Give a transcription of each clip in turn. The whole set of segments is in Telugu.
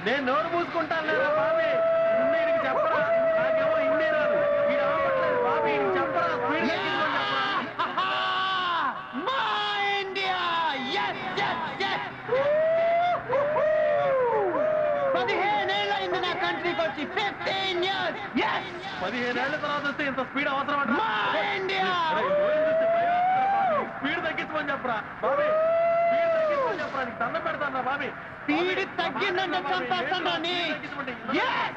నేను నోరు మూసుకుంటాను లేదా బాబీ వీడికి చెప్పరా నాకేమో హిందీ రాదు వీడు ఆపట్లేదు బాబీ వీడికి చెప్పరా స్పీడ్ ఇండియా 15 ఏళ్ళైంది నా కంట్రీకి వచ్చి 15 years 15 ఏళ్ల తర్వాత వస్తే ఇంత స్పీడ్ అవసరం అంట ఇండియా స్పీడ్ తగ్గించమని చెప్పరా బాబీ స్పీడ్ తగ్గించమని చెప్పరా నీకు దండం పెడతాను బాబీ స్పీడ్ తగ్గిందంటే చంపేస్తాను నీ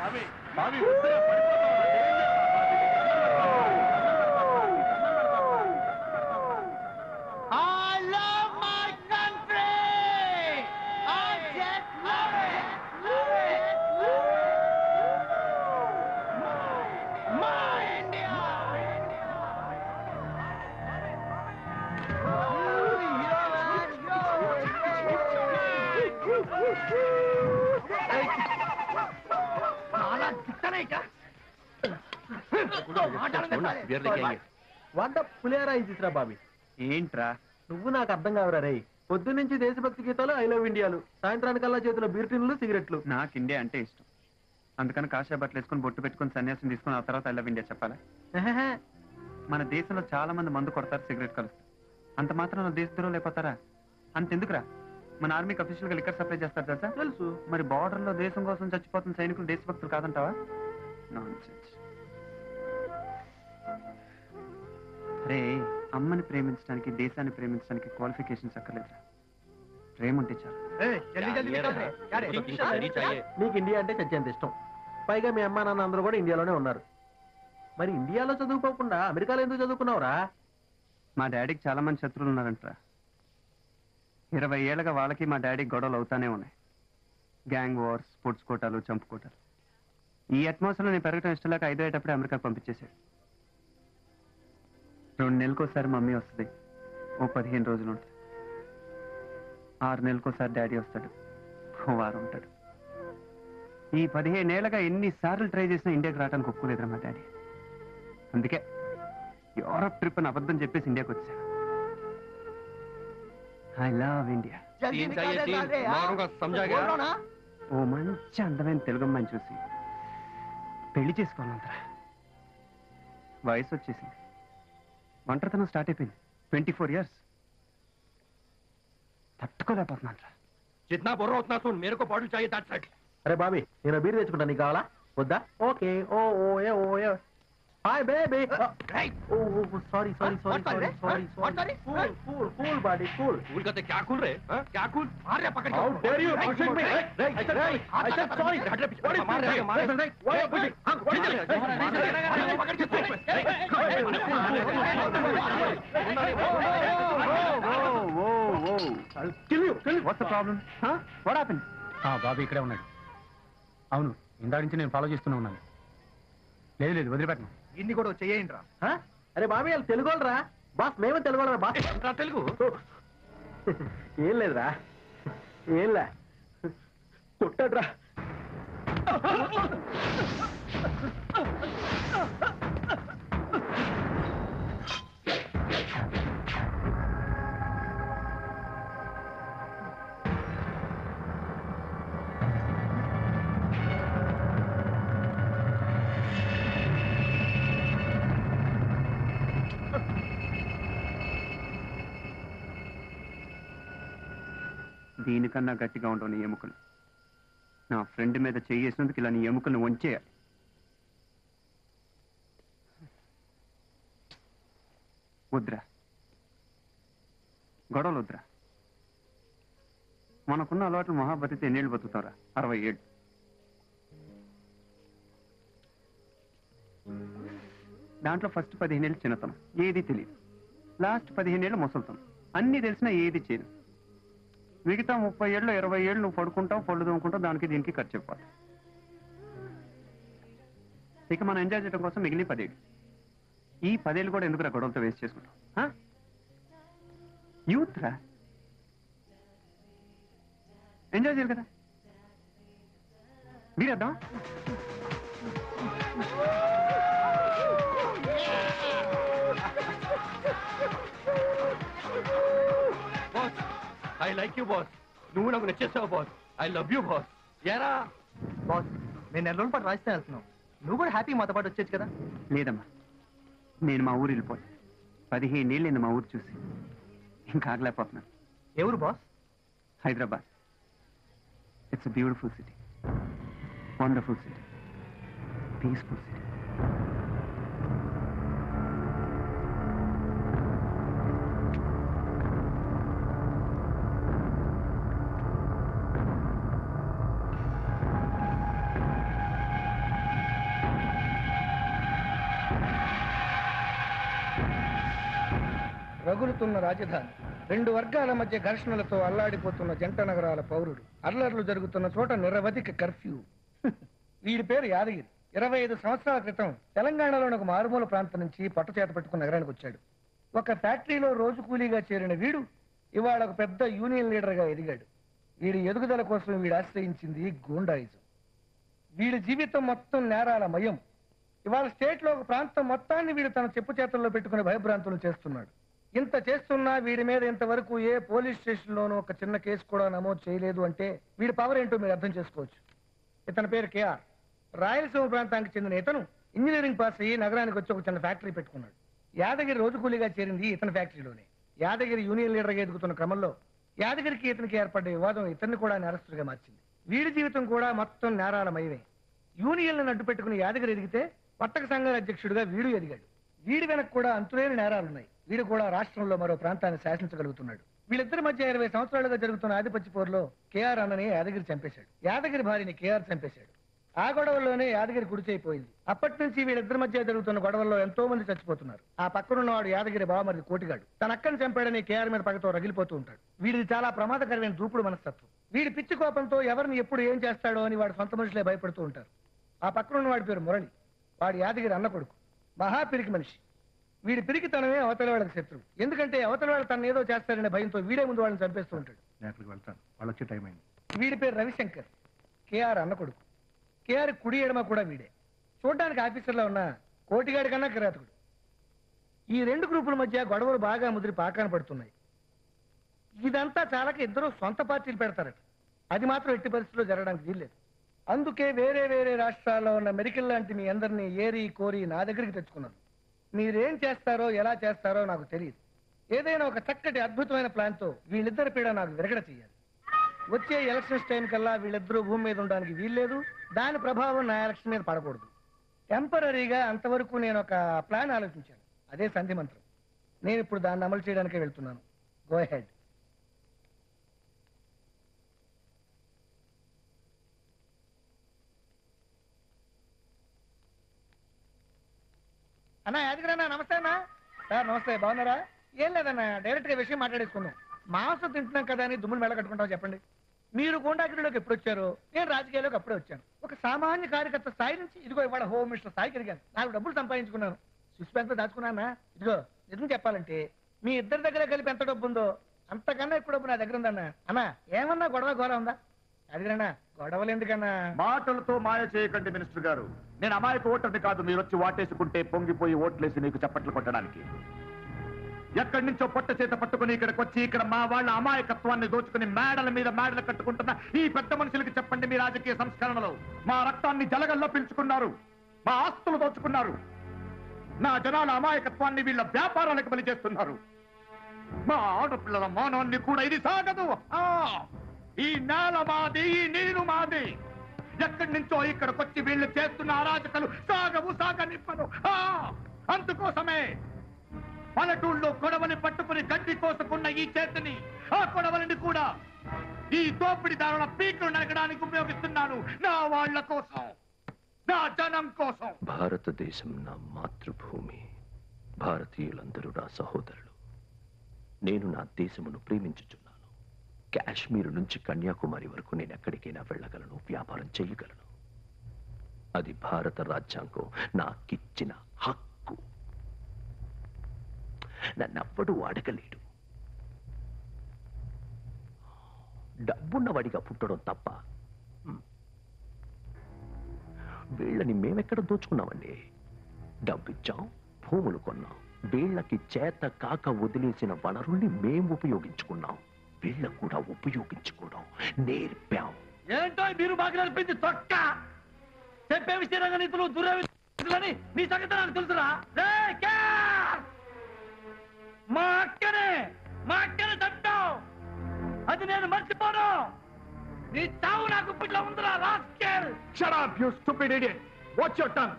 బాబీ బాబీ వద్దురా పడిపోతావు I love my country. I just love it. My India. వంట పులేరా ఇదిరా బాబీ ఏంట్రా నువ్వు నాకు అర్థం కావరా రే పొద్దు నుంచి దేశభక్తి గీతాలు ఐ లవ్ ఇండియాలు సాయంత్రానికల్లా చేతిలో బీర్టిన్లు సిగరెట్లు నాకు ఇండియా అంటే ఇష్టం అందుకని కాషాయ బట్టలు వేసుకుని బొట్టు పెట్టుకుని సన్యాసం తీసుకుని ఆ తర్వాత ఐ లవ్ ఇండియా చెప్పాలా మన దేశంలో చాలా మంది మందు కొడతారు సిగరెట్ కలుస్తారు అంత మాత్రం దేశద్రోహులు అయిపోతారా అంతెందుకురా మన ఆర్మీకి అఫీషియల్ గా లిక్కర్ సప్లై చేస్తారు తెలుసా తెలుసు మరి బార్డర్ లో దేశం కోసం చచ్చిపోతున్న సైనికులు దేశభక్తులు కాదంటావా నాన్సెన్స్ రే అమ్మని ప్రేమించడానికి దేశాన్ని ప్రేమించడానికి క్వాలిఫికేషన్స్ అక్కర్లేదురా ప్రేమ ఉంటే చాలు నీకు ఇండియా అంటే చచ్చేంత ఇష్టం పైగా మీ అమ్మా నాన్న అందరూ కూడా ఇండియాలోనే ఉన్నారు మరి ఇండియాలో చదువుకోకుండా అమెరికాలో ఎందుకు చదువుకున్నావురా మా డాడీకి చాలా మంది శత్రువులు ఉన్నారంటరా 20 ఏళ్ళగా వాళ్ళకి మా డాడీకి గొడవలు అవుతానే ఉన్నాయి గ్యాంగ్ వార్స్ స్పోర్ట్స్ కోటాలు చంపు కోటాలు ఈ అట్మాస్ఫియర్లో నేను పెరగటం ఇష్టం లేక 5 ఏటప్పుడే అమెరికాకు పంపించేశాడు 2 నెలలకోసారి మమ్మీ వస్తుంది ఓ 15 రోజులు ఉంటుంది 6 నెలలకోసారి డాడీ వస్తాడు ఓ వారం ఉంటాడు ఈ 15 ఏళ్ళగా ఎన్నిసార్లు ట్రై చేసినా ఇండియాకి రావడానికి ఒప్పుకోలేదురా మా డాడీ అందుకే యూరప్ ట్రిప్ అని అబద్ధం చెప్పేసి ఇండియాకి వచ్చాను ఐ లవ్ ఇండియా ఓ మంచి అందమైన తెలుగు అమ్మాయిని చూసి పెళ్లి చేసుకోవాలంతరా వయసు వచ్చేసింది ఒంటరితనం స్టార్ట్ అయిపోయింది 24 years తట్టుకోలేకపోతున్నాను जितना बोल रहा उतना सुन मेरे को बॉटल चाहिए दैट्स इट అరే బాబీ నేను బీర్ తెచ్చుకుంటా నీకు కావాలా వద్దా ఓకే ఓ ఓ ఏ ఓ ఏ hi baby oh sorry sorry sorry sorry sorry sorry cool cool cool body cool cool करते क्या कूल रे क्या कूल मार रे पकड़ How dare you push me? I said sorry. What is मार रे मार रे Why are you pushing? पकड़ के I'll kill you. What's the problem what happened బాబు ఇక్కడే ఉన్నాడు అవును ఇందాక నుంచి నేను ఫాలో చేస్తూనే ఉన్నాను లేదు లేదు వదిలిపెట్టను ఇన్ని కూడా చేయండి రా Huh? అరే బాబీ వాళ్ళు తెలుగు వాళ్ళరా బాస్ మేము తెలుగు వాళ్ళరా బాస్ తెలుగు ఏం లేదురా ఏంలే కొట్టాడ్రా దీనికన్నా గట్టిగా ఉండవు నీ ఎముకలు నా ఫ్రెండ్ మీద చేసినందుకు ఇలా నీ ఎముకలను వంచేయాలి వద్దురా గొడవలు వద్దురా మనకున్న అలవాట్లు మహాబతితో ఎన్నేళ్ళు బతుకుతారా 60 ఏళ్ళు దాంట్లో ఫస్ట్ 15 ఏళ్ళు చిన్నతనం ఏది తెలియదు లాస్ట్ 15 ఏళ్ళు ముసలితనం అన్నీ తెలిసినా ఏది చేయదు మిగతా 30 ఏళ్ళు 20 ఏళ్ళు నువ్వు పడుకుంటావు పళ్ళు తోముకుంటావు దానికి దీనికి ఖర్చు అయిపోవాలి ఇక మనం ఎంజాయ్ చేయడం కోసం మిగిలిన 10 ఏళ్ళు ఈ 10 ఏళ్ళు కూడా ఎందుకు గొడవలతో వేస్ట్ చేసుకుంటాం యూత్ రా ఎంజాయ్ చేయాలి కదా మీరేద్దాం I like you boss నువ్వు నాకు నచ్చేసావు boss I love you boss ఎరా బాస్ నేను నెల రోజుల పాటు రాజస్థాన్ వెళ్తున్నావు. నువ్వు కూడా హ్యాపీ మాతో పాటు వచ్చేచ్చు కదా. లేదమ్మా, నేను మా ఊరు వెళ్ళిపోయి 15 ఏళ్ళైంది మా ఊరు చూసి. ఇంకా ఆగలేకపోతున్నాను. ఎవరు boss? Hyderabad. It's beautiful city, wonderful city, peaceful city. రగులుతున్న రాజధాని, 2 వర్గాల మధ్య ఘర్షణలతో అల్లాడిపోతున్న జంట నగరాల పౌరుడు, అల్లర్లు జరుగుతున్న చోట నిరవధిక కర్ఫ్యూ. వీడి పేరు యాదగిరి. 25 సంవత్సరాల క్రితం తెలంగాణలోని ఒక మారుమూల ప్రాంతం నుంచి పట్టుచేత పట్టుకున్న నగరానికి వచ్చాడు. ఒక ఫ్యాక్టరీలో రోజు కూలీగా చేరిన వీడు ఇవాళ ఒక పెద్ద యూనియన్ లీడర్గా ఎదిగాడు. వీడి ఎదుగుదల కోసం వీడు ఆశ్రయించింది గూండాయిజం. వీడి జీవితం మొత్తం నేరాల మయం. ఇవాళ స్టేట్లో ఒక ప్రాంతం మొత్తాన్ని వీడు తన చెప్పు చేతుల్లో పెట్టుకుని భయభ్రాంతులు చేస్తున్నాడు. ఇంత చేస్తున్నా వీడి మీద ఇంతవరకు ఏ పోలీస్ స్టేషన్లోనూ ఒక చిన్న కేసు కూడా నమోదు చేయలేదు అంటే వీడి పవర్ ఏంటో మీరు అర్థం చేసుకోవచ్చు. ఇతని పేరు కేఆర్. రాయలసీమ ప్రాంతానికి చెందిన ఇతను ఇంజనీరింగ్ పాస్ అయ్యి నగరానికి వచ్చి ఒక చిన్న ఫ్యాక్టరీ పెట్టుకున్నాడు. యాదగిరి రోజు కూలీగా చేరింది ఇతని ఫ్యాక్టరీలోనే. యాదగిరి యూనియన్ లీడర్గా ఎదుగుతున్న క్రమంలో యాదగిరికి ఇతనికి ఏర్పడ్డ వివాదం ఇతన్ని కూడా నేరస్తుడిగా మార్చింది. వీడి జీవితం కూడా మొత్తం నేరాలమయమే. యూనియన్లను అడ్డు పెట్టుకుని యాదగిరి ఎదిగితే వర్తక సంఘాల అధ్యక్షుడిగా వీడు ఎదిగాడు. వీడి వెనక్కి కూడా అంతులేని నేరాలున్నాయి. వీడు కూడా రాష్ట్రంలో మరో ప్రాంతాన్ని శాసించగలుగుతున్నాడు. వీళ్ళిద్దరి మధ్య 20 సంవత్సరాలుగా జరుగుతున్న ఆధిపత్య పోరులో కేఆర్ అన్నని యాదగిరి చంపేశాడు. యాదగిరి భార్యని కేఆర్ చంపేశాడు. ఆ గొడవల్లోనే యాదగిరి గుడిచైపోయింది. అప్పటి నుంచి వీళ్ళిద్దరి మధ్య జరుగుతున్న గొడవల్లో ఎంతో మంది చచ్చిపోతున్నారు. ఆ పక్కనున్న వాడు యాదగిరి బావమరిది కోటిగాడు. తన అక్కని చంపాడని కేఆర్ మీద పగతో రగిలిపోతూ ఉంటాడు. వీడిది చాలా ప్రమాదకరమైన దూకుడు మనస్తత్వం. వీడి పిచ్చి కోపంతో ఎవరిని ఎప్పుడు ఏం చేస్తాడో అని వాడు సొంత మనుషులే భయపడుతూ ఉంటారు. ఆ పక్కనున్న వాడి పేరు మురళి. వాడు యాదగిరి అన్న కొడుకు. మహా పిరికి మనిషి. వీడి పిరికితనమే అవతల వాళ్ళకి శత్రువు. ఎందుకంటే అవతల వాళ్ళు తను ఏదో చేస్తారనే భయంతో వీడే ముందు వాళ్ళని చంపేస్తూ ఉంటాడు. నేను అక్కడికి వెళ్తాను, వాళ్ళు వచ్చే టైం అయింది. వీడి పేరు రవిశంకర్. కేఆర్ అన్న కొడుకు. కేఆర్ కుడి ఎడమ కూడా వీడే. చూడడానికి ఆఫీసర్లో ఉన్న కోటిగాడి కన్నా కిరాతకుడు. ఈ 2 గ్రూపుల మధ్య గొడవలు బాగా ముదిరి పాకాన పడుతున్నాయి. ఇదంతా చాలక ఇద్దరు సొంత పార్టీలు పెడతారట. అది మాత్రం ఎట్టి పరిస్థితుల్లో జరగడానికి వీల్లేదు. అందుకే వేరే వేరే రాష్ట్రాల్లో ఉన్న మెడికల్ లాంటి మీ అందరినీ ఏరి కోరి నా దగ్గరికి తెచ్చుకున్నాను. మీరేం చేస్తారో ఎలా చేస్తారో నాకు తెలియదు. ఏదైనా ఒక చక్కటి అద్భుతమైన ప్లాన్తో వీళ్ళిద్దరి పీడ నాకు విరగడ చేయాలి. వచ్చే ఎలక్షన్స్ టైం కల్లా వీళ్ళిద్దరూ భూమి మీద ఉండడానికి వీల్లేదు. దాని ప్రభావం నా ఎలక్షన్ మీద పడకూడదు. టెంపరీగా అంతవరకు నేను ఒక ప్లాన్ ఆలోచించాను. అదే సంధి మంత్రం. నేను ఇప్పుడు దాన్ని అమలు చేయడానికే వెళ్తున్నాను. Go head. అన్నా యాదగిరి అన్న, నమస్తే అన్న. సార్ నమస్తే, బాగున్నారా? ఏం లేదన్నా, డైరెక్ట్ గా విషయం మాట్లాడేసుకున్నాం. మాంసం తింటున్నాం కదా అని దుమ్ములు మెడ కట్టుకుంటాం చెప్పండి. మీరు గూండాగిరిలోకి ఎప్పుడు వచ్చారు? నేను రాజకీయాల్లోకి అప్పుడే వచ్చాను. ఒక సామాన్య కార్యకర్త స్థాయి నుంచి ఇదిగో ఇవాళ హోమ్ మినిస్టర్ స్థాయికి ఎదిగాను. నాకు డబ్బులు సంపాదించుకున్నాను. స్విస్ బ్యాంక్ లో దాచుకున్నానా? ఇదిగో నిజం చెప్పాలంటే మీ ఇద్దరి దగ్గర కలిపి ఎంత డబ్బు ఉందో అంతకన్నా ఎక్కువ డబ్బు నా దగ్గర ఉందన్నా. అన్నా ఏమన్నా గొడవ ఘోర ఉందా? అదిగన్నా గొడవలు ఎందుకన్నా? మాటలతో మాయ చేయకండి మినిస్టర్ గారు. నేను అమాయకు ఓటర్ని కాదు, మీరు వచ్చి వాటేసుకుంటే పొంగిపోయి ఓట్లేసి నీకు చప్పట్లు కొట్టడానికి. ఎక్కడి నుంచో పొట్ట చేత పట్టుకుని ఇక్కడికి వచ్చి ఇక్కడ మా వాళ్ళ అమాయకత్వాన్ని దోచుకుని మేడల మీద మేడలు కట్టుకుంటున్న ఈ పెద్ద మనుషులకి చెప్పండి, మీ రాజకీయ సంస్కరణలో మా రక్తాన్ని జలగల్లో పీల్చుకున్నారు, మా ఆస్తులు దోచుకున్నారు, నా జనాల అమాయకత్వాన్ని వీళ్ళ వ్యాపారాలకు బలి చేస్తున్నారు. మా ఆడపిల్లల మానవాన్ని కూడా ఇది సాగదు. ఈ నేల మాది, ఈ నీరు మాది. ఎక్కడి నుంచో ఇక్కడికి వచ్చి వీళ్ళు చేస్తున్న అరాజకలు సాగవు, సాగనిప్పను. అందుకోసమే పల్లెటూళ్ళలో కొడవని పట్టుకుని గడ్డి కోసుకున్న ఈ చేతిని, ఆ కొడవలిని కూడా ఈ దోపిడిదారుల పీకులు నరకడానికి ఉపయోగిస్తున్నాను. నా వాళ్ళ కోసం, నా జనం కోసం. భారతదేశం నా మాతృభూమి. భారతీయులందరూ నా సహోదరులు. నేను నా దేశమును ప్రేమించుచున్నాను. కాశ్మీరు నుంచి కన్యాకుమారి వరకు నేను ఎక్కడికైనా వెళ్ళగలను, వ్యాపారం చేయగలను. అది భారత రాజ్యాంగం నాకిచ్చిన హక్కు. నన్నెవ్వడూ అడగలేడు. డబ్బున్నవాడిగా పుట్టడం తప్ప వీళ్ళని మేమెక్కడ దోచుకున్నామండి? డబ్బిచ్చాం, భూములు కొన్నాం, వీళ్ళకి చేత కాక వదిలేసిన వనరుల్ని మేం ఉపయోగించుకున్నాం. వీళ్ళకు కూడా ఉపయోగించుకోవడం నేర్పాం. ఏంటో మీరు బాగా నడిపింది తొక్క. చెప్పే విషయంగా నీతులు దుర్వ్యని నీ సంగతి నాకు తెలుసురా. మా అక్కనే చంపావు, అది నేను మర్చిపోను. నీ చావు నాకు ఇప్పట్లో ఉందిరా rascal. Shut up, you stupid idiot. Watch your tongue.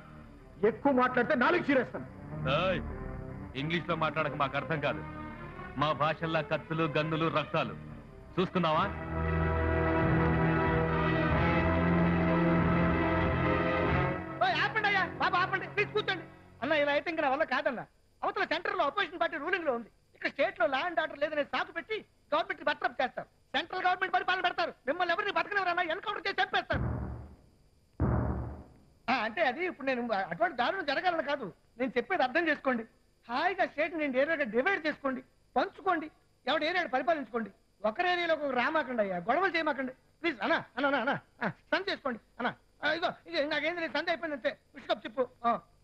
ఎక్కువ మాట్లాడితే నాలుగు చీరేస్తాను. ఇంగ్లీష్ లో మాట్లాడక మాకు అర్థం కాదు. మా భాషల్లో కత్తులు గన్నులు రక్తాలు చూసుకున్నావా? ఆపండి అయ్యా బాబా, ఆపండి ప్లీజ్, కూర్చోండి. అన్న ఇలా అయితే ఇంకా నా వల్ల కాదన్న. అవతల సెంటర్ లో అపోజిషన్ పార్టీ రూలింగ్ లో ఉంది. ఇక్కడ స్టేట్ లో లా అండ్ ఆర్డర్ లేదని సాకు పెట్టి గవర్నమెంట్ బర్తరఫ్ చేస్తారు. సెంట్రల్ గవర్నమెంట్ పరిపాలన పెడతారు. మిమ్మల్ని ఎవరిని బతకనివరన్నా ఎన్కౌంటర్ చేసి చంపేస్తారు. అంటే అది ఇప్పుడు నేను అటువంటి దారుణం జరగాలని కాదు, నేను చెప్పేది అర్థం చేసుకోండి. హాయిగా స్టేట్ నేను ఏరియాగా డివైడ్ చేసుకోండి, పంచుకోండి, ఎవరి ఏరియాడు పరిపాలించుకోండి. ఒకరి ఏరియాలో ఒక రామాకండి అయ్యా, గొడవలు చేయమాకండి ప్లీజ్. అన్నా అన్నా అన్నా సంధి చేసుకోండి అన్నా. ఇగో ఇది నాకేంది, నేను సంధి అయిపోయింది అంతే. విషకప్ చెప్పు.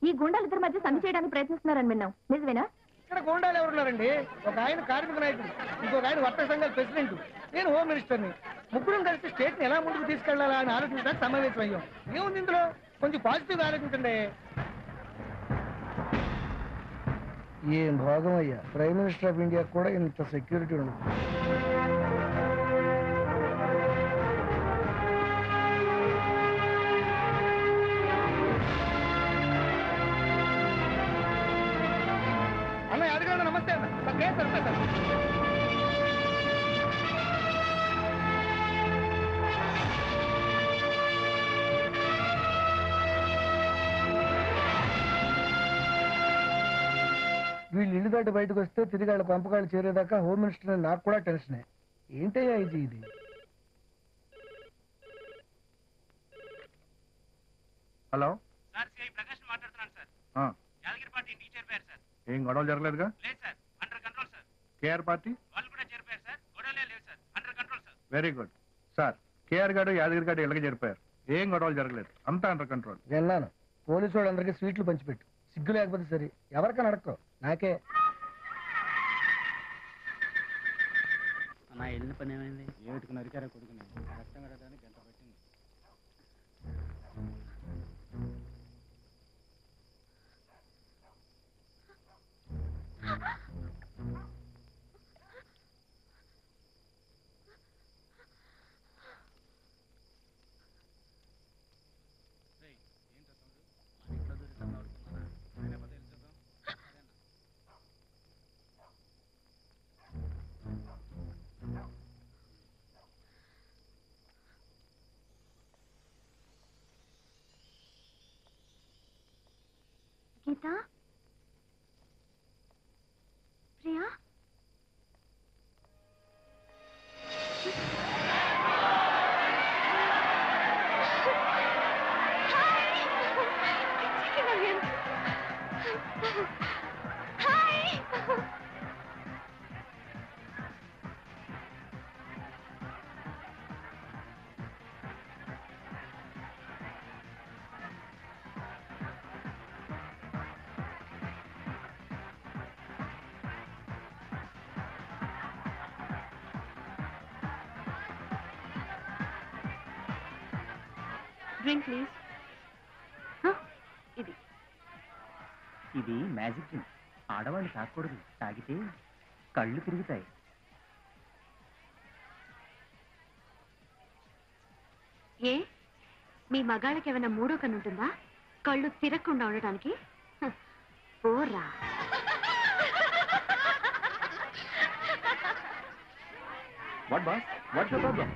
ఈ గుండాలిద్దరి మధ్య సంధి చేయడానికి ప్రయత్నిస్తున్నారని విన్నాం, నిజమేనా? ఇక్కడ గోండాలు ఎవరున్నారండి? ఒక ఆయన కార్మిక నాయకుడు, ఇంకొక ఆయన వర్తక సంఘాల ప్రెసిడెంట్, నేను హోమ్ మినిస్టర్ని. ముగ్గురం కలిసి స్టేట్ ని ఎలా ముందుకు తీసుకెళ్లాలా అని ఆలోచించడానికి సమావేశం అయ్యాం. ఏముంది ఇందులో, కొంచెం పాజిటివ్ గా ఆలోచించండి. ఏం భాగం అయ్యా, ప్రైమ్ మినిస్టర్ ఆఫ్ ఇండియా కూడా ఇంత సెక్యూరిటీ ఉండదు. అన్న అడగండి. నమస్తే అన్న. సార్ వీళ్ళు ఇల్లు దాటి బయటకు వస్తే తిరిగి వాళ్ళ పంపకాలు చేరేదాకా హోమ్ మినిస్టర్ నాకు కూడా టెన్షనే. ఏంటయ్యా ఇది? హలో సార్, సిఐ ప్రకాష్ మాట్లాడుతున్నాను సార్. యాదగిరి పార్టీ ఇంటికి చేరిపోయారు సార్. ఏం గొడవలు జరగలేదుగా? లేదు sir, under control sir. KR party వాళ్ళు కూడా చేరిపోయారు సార్. గొడవలే లేవు sir, under control sir. Very good sir. KR గారు యాదగిరి గారు ఇళ్ళకి చేరిపోయారు. ఏం గొడవలు జరగలేదు, అంతా అండర్ కంట్రోల్. విన్నాను. పోలీసు వాళ్ళు అందరికీ స్వీట్లు పంచిపెట్టు. సిగ్గు లేకపోతే సరే, ఎవరికైనా అడక్కో, నాకే. నా వెళ్ళిన పని ఏమైంది? ఏమిటికి నరికారా కొడుకుని? రక్తం కట్టడానికి గంట పట్టింది. గీత, ప్రియా, డ్రింక్ ప్లీజ్. ఇది మ్యాజిక్ డ్రింక్. ఆడవాళ్ళు తాగకూడదు, తాగితే కళ్ళు తిరుగుతాయి. ఏ మీ మగాళ్ళకి ఏమైనా మూడో కన్ను ఉంటుందా కళ్ళు తిరగకుండా ఉండటానికి? పోరా. What boss, watts the problem?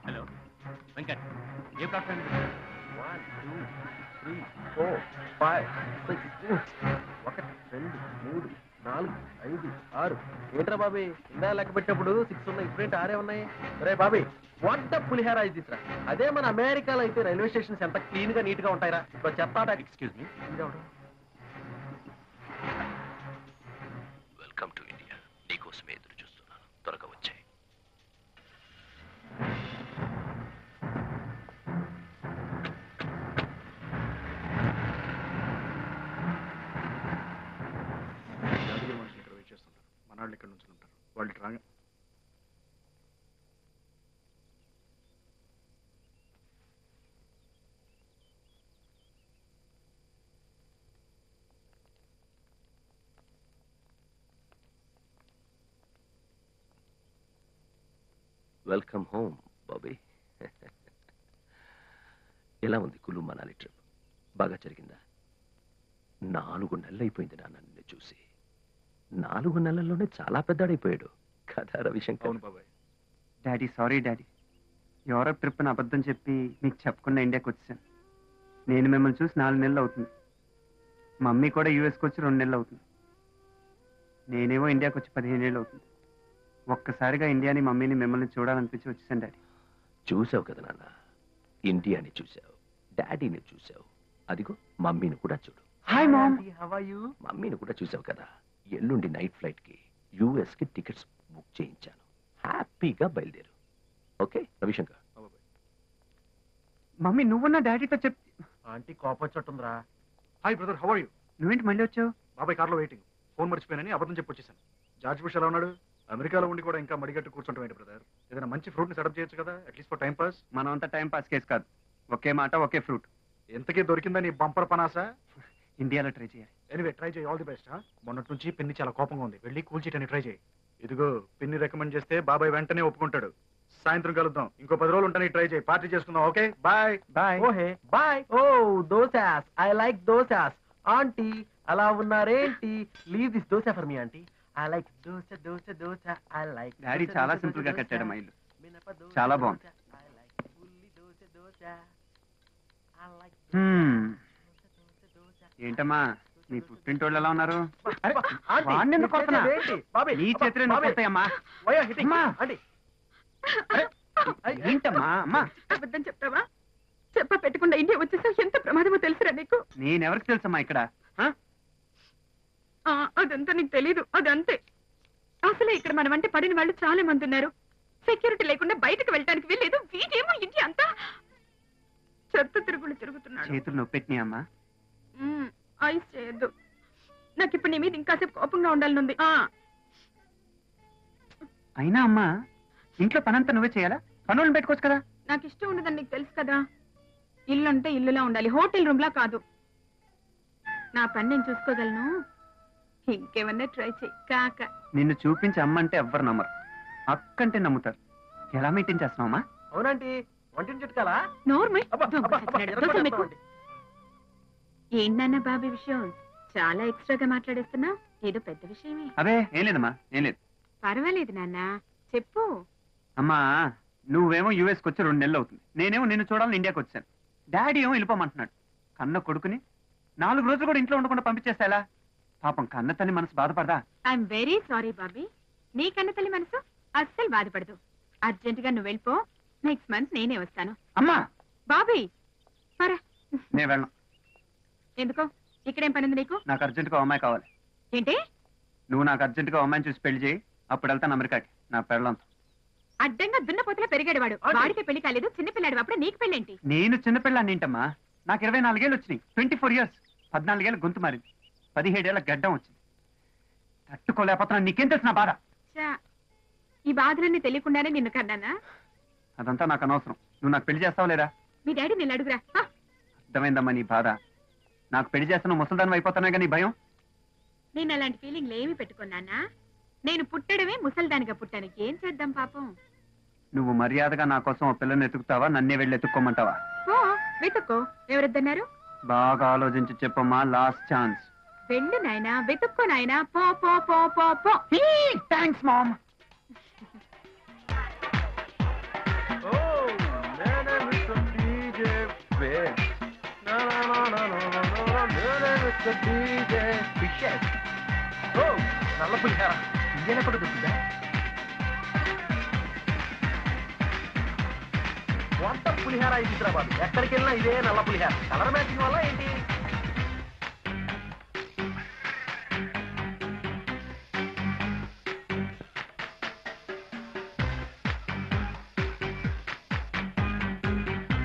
Hello Venkat, A platform? 1 2 3 4 5 6 1 2 3 4 5 6. ఏంట్రా బాబీ, ఇందా లెక్క పెట్టినప్పుడు 6 ఉన్నాయి, ఇప్పుడేంటి 6 ఉన్నాయి? రే బాబీ, వంట పులిహార ఇది తీసురా. అదే మన అమెరికాలో అయితే రైల్వే స్టేషన్స్ ఎంత క్లీన్ గా నీట్ గా ఉంటాయిరా. ఇప్పుడు చెత్త. Excuse me. Welcome to India. నీకోసమే ఎదురు చూస్తున్నాను, త్వరగా వచ్చాయి. కొన్నాళ్ళు ఇక్కడ నుంచి ఉంటారు వాళ్ళు రాగా వెల్కమ్ హోమ్ బాబీ. ఎలా ఉంది కులు మనాలి ట్రిప్? బాగా జరిగిందా? 4 నెలలు అయిపోయింది నాన్న నిన్ను చూసి. 4 నెలల్లోనే చాలా పెద్దాడైపోయాడు కదా రవిశంకర్? అవును బాబాయ్. Daddy sorry daddy, Europe trip అని అబద్ధం చెప్పి మీకు చెప్పకుండా ఇండియాకి వచ్చాను. నేను మిమ్మల్ని చూసి 4 నెలలు అవుతుంది. మమ్మీ కూడా యూఎస్కి వచ్చి 2 నెలలు అవుతుంది. నేనేమో ఇండియాకి వచ్చి 15 ఏళ్ళు అవుతుంది. ఒక్కసారిగా ఇండియాని మమ్మీని మిమ్మల్ని చూడాలనిపించి వచ్చేసాను డాడీ. చూసావు కదా నాన్న, ఇండియాని చూసావు, డాడీని చూసావు, అదిగో మమ్మీని కూడా చూడు. Hi mom. How are you? మమ్మీని కూడా చూసావు కదా. ఎల్లుండి నైట్ ఫ్లైట్ కి యుఎస్ కి టికెట్స్ బుక్ చేయించాను. హ్యాపీగా బయలుదేరు. ఓకే రవిశంకర్? మమ్మీ నువ్వున్న డాడీతో చెప్. ఆంటీ కోపం వచ్చేట్టుందిరా. Hi brother, how are you? నువ్వేంటి మళ్ళీ వచ్చావు? బాబాయ్ కార్లో వెయిటింగ్. ఫోన్ మర్చిపోయానని అబద్ధం చెప్పి వచ్చేసాను. జార్జ్ బుష్ ఎలా ఉన్నాడు? అమెరికాలో ఉండి కూడా ఇంకా మడిగట్టు కూర్చుంటాం ఏంటి బ్రదర్? ఏదైనా మంచి ఫ్రూట్ ని సెటప్ చేయొచ్చు కదా, అట్లీస్ట్ ఫర్ టైం పాస్. మనం అంతా టైం పాస్ కేసు కాదు. ఒకే మాట ఒకే ఫ్రూట్. ఎంతకీ దొరికిందా నీ బంపర్ పనాసా? ఇండియాలో ట్రై చేయాలి. ఎనీవే ట్రై చేయి, ఆల్ ది బెస్ట్. మొన్నటి నుంచి పిన్ని చాలా కోపంగా ఉంది, వెళ్ళి కూల్ చేయటానికి ట్రై చేయి. ఇదిగో పిన్ని రికమెండ్ చేస్తే బాబాయ్ వెంటనే ఒప్పుకుంటాడు. సాయంత్రం కలుద్దాం. ఇంకో 10 రోజులు ఉంటాను, ట్రై చేయి, పార్టీ చేసుకుందాం. Okay bye bye. ఓహే bye. Oh dosas, I like dosas. Aunty అలా ఉన్నారేంటి? Leave this dosa for me aunty. I like dosa dosa dosa. I like daddy చాలా సింపుల్ గా కట్టాడు మా ఇల్లు. చాలా బాగుంది. ఏంటమ్మా మీ పుట్టింటోళ్ళు ఎలా ఉన్నారు? వాడిని ఎందుకు కొడుతున్నా? నీ చేతులు ఎందుకు కొడతాయమ్మా? ఏంటమ్మా అమ్మా? అబద్ధం చెప్తావా? చెప్ప పెట్టకుండా ఇండియా వచ్చేసావు. ఎంత ప్రమాదమో తెలుసురా నీకు? నేనెవరికి తెలుసమ్మా ఇక్కడ? అదంతా నీకు తెలీదు. అదంతే. అసలే ఇక్కడ మనం అంటే పడిన వాళ్ళు చాలా మంది ఉన్నారు. సెక్యూరిటీ లేకుండా బయటకు వెళ్ళడానికి వీల్లేదు. వీడేమో ఇండియా అంతా చెత్త తిరుగులు తిరుగుతున్నాడు. చేతులు నొప్పెట్టినాయమ్మా? ఐస్ చేయొద్దు. నాకు ఇప్పుడు నీ మీద ఇంకాసేపు కోపంగా ఉండాలనుంది. అయినా అమ్మా ఇంట్లో పనంతా నువ్వే చేయాలా? పనులను పెట్టుకోవచ్చు కదా. నాకు ఇష్టం ఉండదని నీకు తెలుసు కదా. ఇల్లు అంటే ఇల్లులా ఉండాలి, హోటల్ రూమ్ లా కాదు. నా పని నేను చూసుకోగలను. ఇంకేమన్నా ట్రై చేయి కాక. నిన్ను చూపించి అమ్మంటే ఎవ్వరు నమ్మరు, అక్కంటే నమ్ముతారు. ఎలా మెయింటైన్ చేస్తున్నావమ్మా? అవునండి, వంటిని చుట్టుకాలా? నోర్మై ఏంటన్నా బాబీ విషయం చాలా ఎక్స్ట్రాగా మాట్లాడేస్తున్నా. ఏదో పెద్ద విషయమే. అదే ఏం లేదమ్మా, ఏం లేదు. పర్వాలేదు నాన్న, చెప్పు. అమ్మా నువ్వేమో యూఎస్కి వచ్చి 2 నెలలు అవుతుంది. నేనేమో నిన్ను చూడాలని ఇండియాకి వచ్చాను. డాడీ ఏమో వెళ్ళిపోమంటున్నాడు. కన్న కొడుకుని 4 రోజులు కూడా ఇంట్లో ఉండకుండా పంపించేస్తా ఎలా? పాపం కన్న తల్లి మనసు బాధపడదా? I'm very sorry Bobby. నీ కన్న తల్లి మనసు అస్సలు బాధపడదు. అర్జెంట్ గా నువ్వు వెళ్ళిపో. నెక్స్ట్ మంత్ నేనే వస్తాను. అమ్మా బాబీ పరా. నేను వెళ్ళను. ఎందుకో? ఇక్కడేం పనింది నీకు? నాకు అర్జెంటుగా అమ్మాయి కావాలి. ఏంటి? నువ్వు నాకు అర్జెంటుగా అమ్మాయిని చూసి పెళ్లి చేయి, అప్పుడు వెళ్తాను అమెరికాకి. నా పెళ్ళంతో. అడ్డంగా దున్నపోతలా పెరిగాడు వాడు. వాడికి పెళ్లి కాలేదు, చిన్నపిల్లాడు. అప్పుడే నీకు పెళ్ళేంటి? నేను చిన్నపిల్లాన్ని ఏంటమ్మా? నాకు 24 ఏళ్ళు వచ్చినాయి. 24 ఇయర్స్. 14 ఏళ్ళ గొంతు మారింది. 17 ఏళ్ళ గడ్డం వచ్చింది. తట్టుకోలేకపోతున్నా. నీకేం తెలుసు నా బాధ? ఈ బాధలన్నీ తెలియకుండానే నిన్ను కన్నానా? అదంతా నాకు అనవసరం. నువ్వు నాకు పెళ్లి చేస్తావు లేదా? మీ డాడీ నిన్ను అడుగురా. అర్థమైందమ్మా నీ బాధ. నాకు పెళ్లి చేస్తాను ముసల్దాన్ని అయిపోతానే కానీ భయం. నేను అలాంటి ఫీలింగ్లు ఏమి పెట్టుకున్నానా? నేను పుట్టడమే ముసల్దానిగా పుట్టాను. ఏం చేద్దాం పాపం. నువ్వు మర్యాదగా నా కోసం ఓ పిల్లని ఎత్తుకుతావా, నన్నే వెళ్ళి ఎత్తుక్కోమంటావా? వెతుక్కో. ఎవరొద్దన్నారు? బాగా ఆలోచించి చెప్పమ్మా. Last chance. వెళ్ళు నాయనా, వెతుక్కో నాయనా. పో పో పో పో పో. Thanks ma'am. నల్ల పులిహార ఇండియాలో కూడా దొరుకుతుందా? మొత్తం పులిహార హైదరాబాద్. ఎక్కడికి వెళ్ళినా ఇదే నల్ల పులిహార. కలర్ మ్యాచింగ్ వల్ల ఏంటి?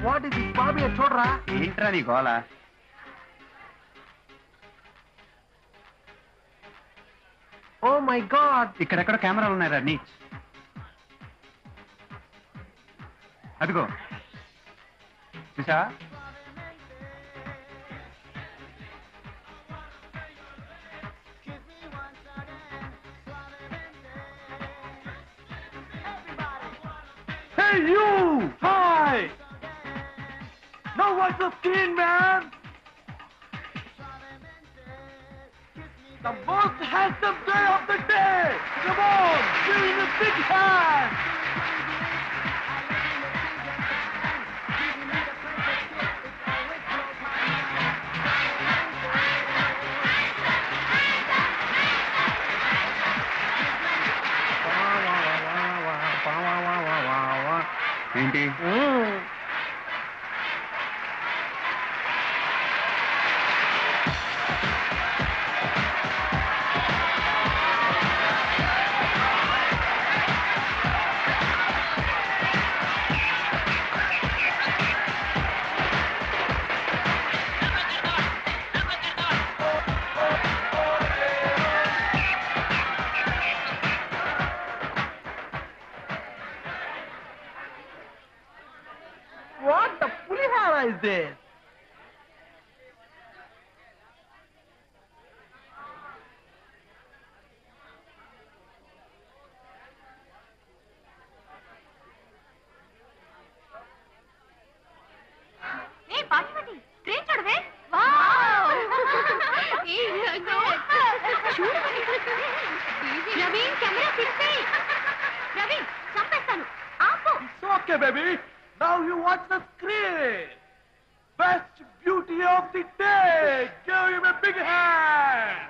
What is Bobby? చూడరా. ఏంట్రా నీ గోళ? ఓ మై గాడ్, ఇక్కడెక్కడ కెమెరాలు ఉన్నాయరా నీచ్. అదిగో చూసా. Hey you! Hi! Now watch the screen, man! The most handsome guy of the day! Come on! Give him a big hand! ఏంటి What the pulihara is this? ఏ పార్వతి స్క్రీన్ చూడవే. వావ్ నవీన్ కెమెరా తిప్పి. నవీన్ చంపేస్తాను, ఆపు. It's okay, baby. Now you watch the screen. Best beauty of the day. Give him a big hand.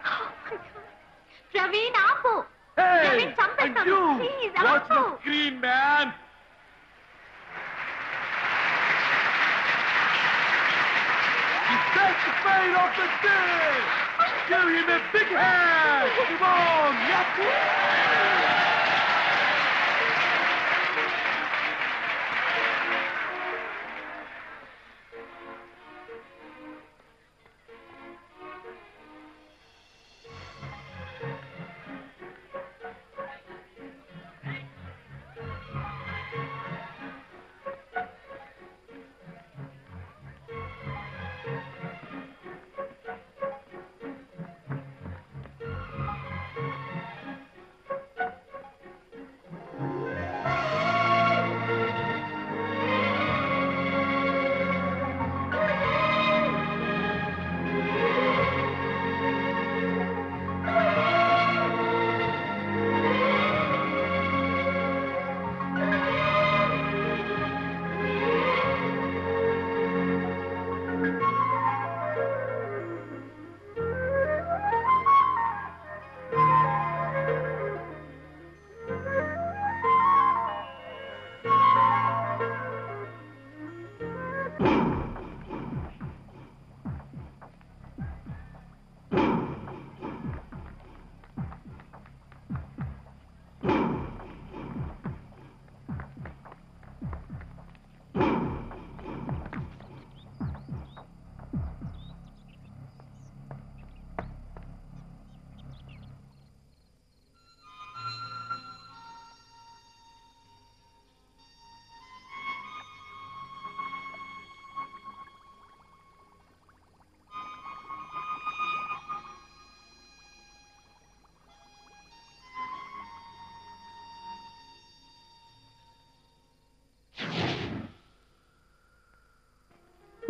Praveen ఆపు. Hey, నవీన్ and చంపేస్తాను, you ప్లీజ్ watch ఆపు. the screen, man. The best fight of the day. Give him a big hand. Come on, yes.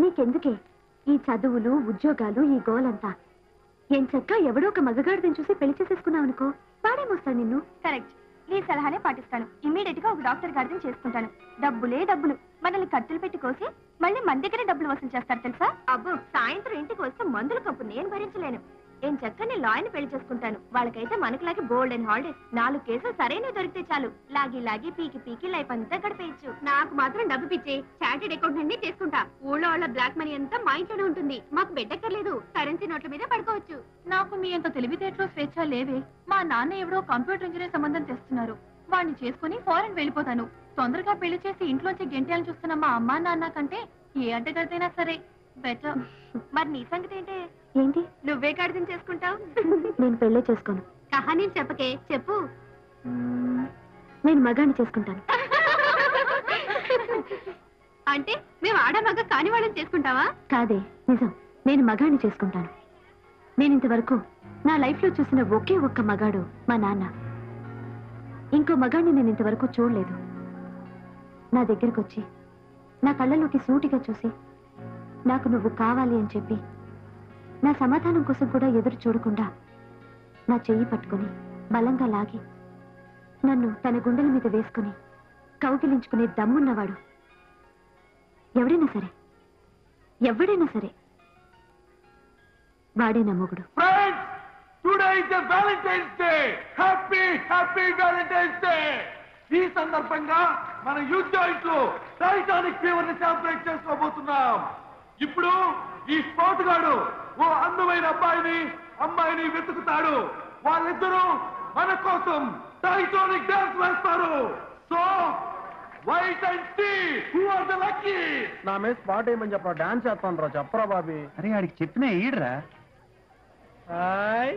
నీకెందుకే ఈ చదువులు ఉద్యోగాలు ఈ గోలంతా? ఏం చక్క ఎవడో ఒక మగగాడిని చూసి పెళ్లి చేసేసుకున్నావు అనుకో, వాడేమొస్తాడు నిన్ను. కరెక్ట్, నీ సలహానే పాటిస్తాను. ఇమ్మీడియట్ గా ఒక డాక్టర్ గారిని చేసుకుంటాను. డబ్బులే డబ్బులు, మనల్ని కత్తులు పెట్టి కోసి మళ్ళీ మన దగ్గరే డబ్బులు వసూలు చేస్తారు తెలుసా? అబ్బో, సాయంత్రం ఇంటికి వస్తే మందుల కప్పు నేను భరించలేను. ఏం చక్క నేను లాయర్ని పెళ్లి చేసుకుంటాను. వాళ్ళకైతే మనకులాగే గోల్డెన్ హాలిడేస్. 4 కేసులు సరైన దొరికితే చాలు, లాగి లాగి పీకి పీకి లైఫ్ అంతా గడిపేయచ్చు. నాకు మాత్రం డబ్బు పిచ్చి చార్టెడ్ అకౌంట్ నుండి తీసుకుంటా. ఊళ్ళో వాళ్ళ బ్లాక్ మనీ అంతా మా ఇంట్లోనే ఉంటుంది. మాకు బెడ్డక్కర్లేదు, కరెన్సీ నోట్ల మీద పడుకోవచ్చు. నాకు మీ అంత తెలివితేటలో స్వేచ్ఛ లేవే. మా నాన్న ఎవరో కంప్యూటర్ ఇంజనీర్ సంబంధం తెస్తున్నారు. వాడిని చేసుకుని ఫారెన్ వెళ్ళిపోతాను. తొందరగా పెళ్లి చేసి ఇంట్లోంచి గెంటేయాలని చూస్తున్న మా అమ్మా నాన్న కంటే ఏ అడ్డగడితేనా సరే బెటర్. మరి నీ సంగతి ఏంటి? ఏంటి నువ్వే కడితం చేసుకుంటావు? నేను పెళ్లి చేసుకోను. కహానీ చెప్పకే చెప్పు. నేను మగాన్ని చేసుకుంటాను. అంటే మేము ఆడ మగ కాని వాళ్ళని చేసుకుంటావా? కాదే, నిజం. నేను మగాన్ని చేసుకుంటాను. నేను ఇంతవరకు నా లైఫ్ లో చూసిన ఒకే ఒక్క మగాడు మా నాన్న. ఇంకో మగాడిని నేను ఇంతవరకు చూడలేదు. నా దగ్గరికి వచ్చి నా కళ్ళలోకి సూటిగా చూసి నాకు నువ్వు కావాలి అని చెప్పి నా సమాధానం కోసం కూడా ఎదురు చూడకుండా నా చెయ్యి పట్టుకుని బలంగా లాగి నన్ను తన గుండెల మీద వేసుకుని కౌగిలించుకునే దమ్మున్నవాడు ఎవడైనా సరే వాడే నా మొగుడు. ఈ సందర్భంగా మన యూత్ జాయింట్ లో టైటానిక్ ఫీవర్ ని సెలబ్రేట్ చేసుకోబోతున్నాం. ఇప్పుడు ఈ స్పోర్ట్ గాడు ఓ అందమైన అమ్మాయిని వెతుకుతాడు. వాళ్ళిద్దరూ మన కోసం టైటానిక్ డాన్స్ వేస్తారు. So wait and see who are the lucky. నా మీద స్పాట్ ఏమని చెప్పరా, డాన్స్ చేస్తాను రా. చెప్పరా బాబీ. అరే ఆడికి చెప్పినా ఈడరా. హాయ్.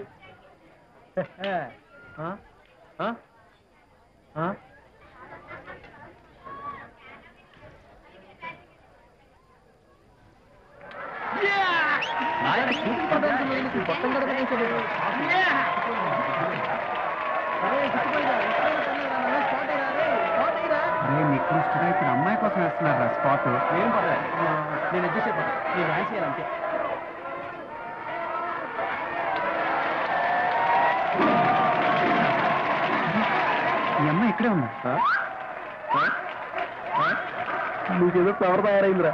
నికృష్టుడా ఇప్పుడు అమ్మాయి కోసం వేస్తున్నారా స్పాట్? ఏం పర్లేదు, నేను అడ్జస్ట్ అయిపోతాను. నేను డాన్స్ చేయాలంటే. ఈ అమ్మాయి ఇక్కడే ఉందా? నీకేదో ఫ్లవర్ తయారైందిరా.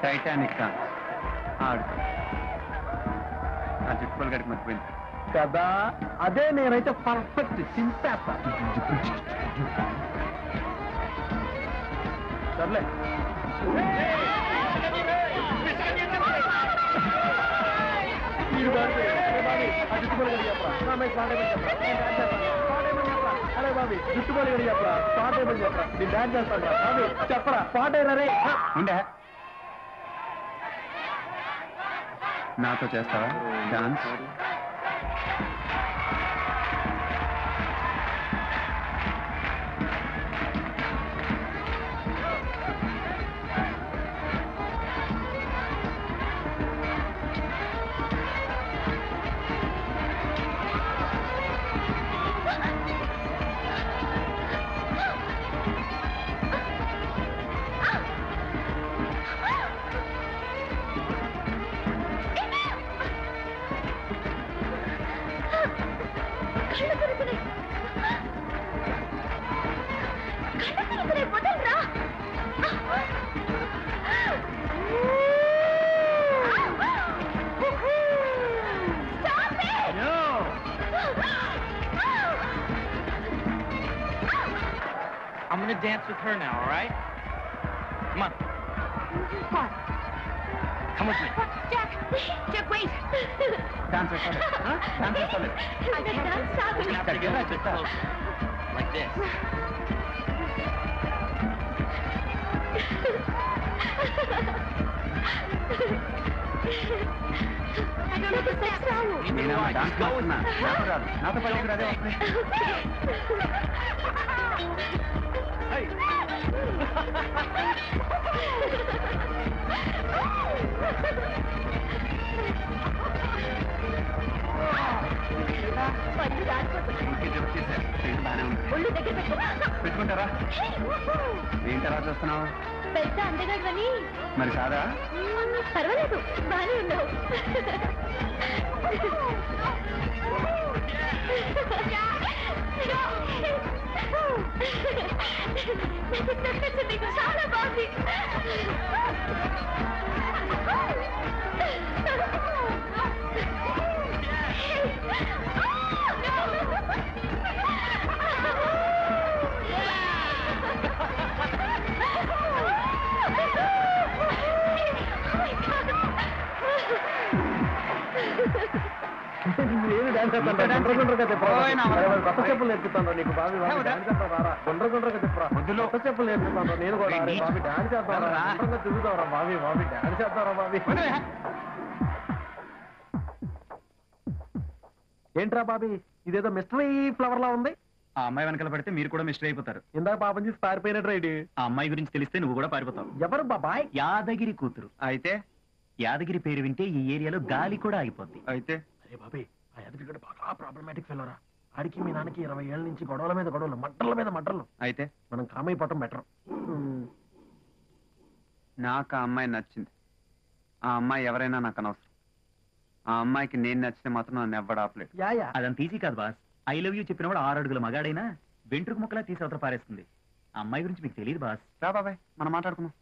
టైటానిక్ ఆడు ఆ చుట్టుపక్కల గడికి మర్చిపోయింది కదా. అదే నేనైతే పర్ఫెక్ట్ చింపేస్తా. సర్లే. చెప్పరా పాట ఉండే నాతో చేస్తావా dance? I'm gonna dance with her now, all right? Come on. Come with me. Jack, wait. Dance వేస్తాను డాన్స్ వేస్తాను. I can't stop We're gonna have to get a little bit closer. Like this. I don't know the steps. నేను డాన్స్ చేస్తున్నా. నాతో రాదు, నాతో పనికి రాదే వస్తుంది. ఒళ్ళు దగ్గర పెట్టుకుంటారా? ఏంటి అలా చూస్తున్నావు? పెద్ద అందగాడవని. మరి కాదా? పర్వాలేదు, బానే ఉన్నావు. చాలా బాగుంది. నేను డాన్స్ గుండ్రగా చెప్పరా కొత్త చెప్పులు నేర్పుతాను నీకు బాబీ డాన్స్ చేస్తారా గుండ్రగా చెప్పరా కొత్త చెప్పులు నేర్పుతాను నేను కూడా బాబీ డాన్స్ చేస్తారా గుండ్రంగా తిరుగుతావరా బాబీ డాన్స్ చేస్తారా బాబీ ఏంట్రా బాబీ ఇదేదో మిస్టరీ ఫ్లవర్ లా ఉంది. ఆ అమ్మాయి వెనకాల పడితే మీరు కూడా మిస్టర్ అయిపోతారు. ఇందాక పాపం చేసి పారిపోయినట్టు రైడ్. ఆ అమ్మాయి గురించి తెలిస్తే నువ్వు కూడా పారిపోతావు. ఎవరు బాబాయ్? యాదగిరి కూతురు. అయితే యాదగిరి పేరు వింటే ఈ ఏరియాలో గాలి కూడా ఆగిపోద్ది. అయితే అరే బాబాయ్ ఆ యాదగిరి బాగా ప్రాబ్లమాటిక్ ఫెలోరా. ఆడికి మీ నాన్నకి 20 ఏళ్ళ నుంచి గొడవల మీద గొడవలు, మట్టల మీద మట్టలు. అయితే మనం కామైపోవటం బెటర్. నాకు ఆ అమ్మాయి నచ్చింది. ఆ అమ్మాయి ఎవరైనా నాకు అనవసరం. ఆ అమ్మాయికి నేను నచ్చితే మాత్రం నన్ను ఎవ్వడు ఆపలేడు. యాయా అదంత ఈజీ కాదు బాస్. ఐ లవ్ యూ చెప్పినవాడు 6 అడుగుల మగాడైనా వెంట్రుకు ముక్కలా తీసి అవతల పారేస్తుంది. ఆ అమ్మాయి గురించి మీకు తెలియదు బాస్. రా బాబాయ్ మనం మాట్లాడుకుందాం.